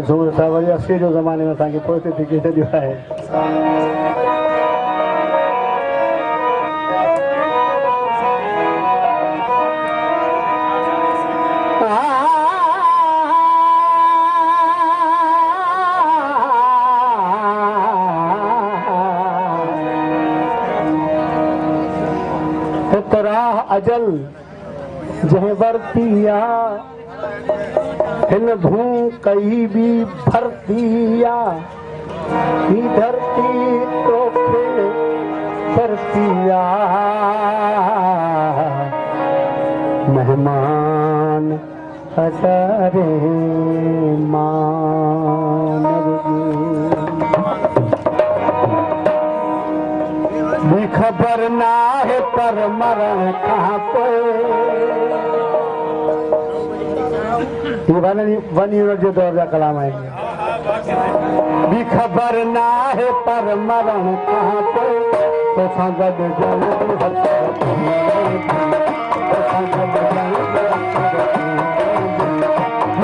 Worry 80 जो ज़माने में असांखे पोइ थी के छॾियो आहे। अजल जंहिं वरतिया हिन भू कई भी भरतिया ही धरती तोखे भरतिया मेहमान हटरे मानव खबर ना है पर मरण कहाँ पे वन यूनिट जो दौर जा कलाम है। भी खबर ना है पर मरण कहाँ पे तो संगत खबर ना है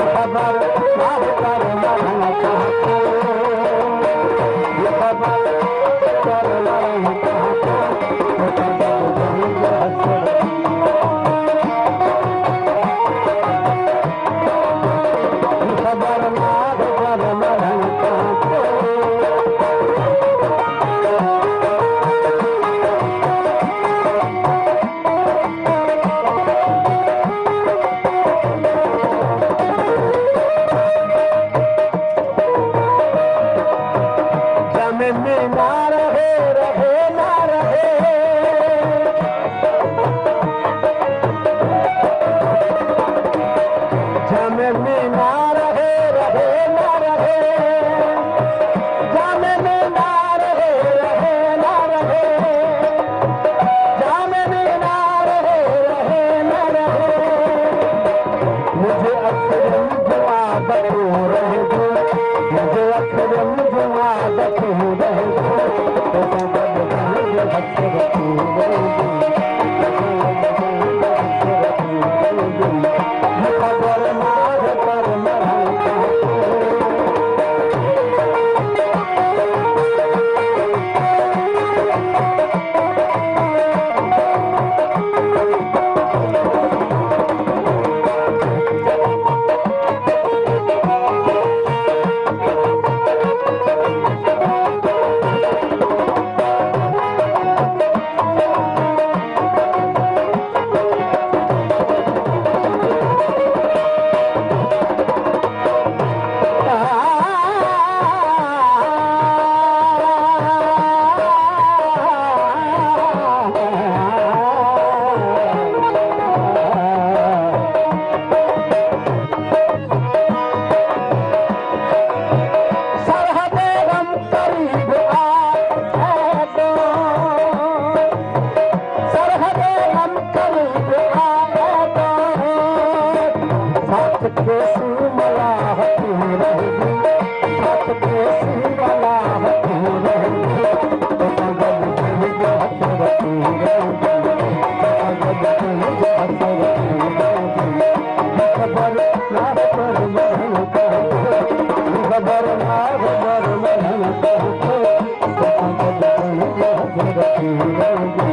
पर मरण कहाँ पे खबर पर मरण कहाँ खबर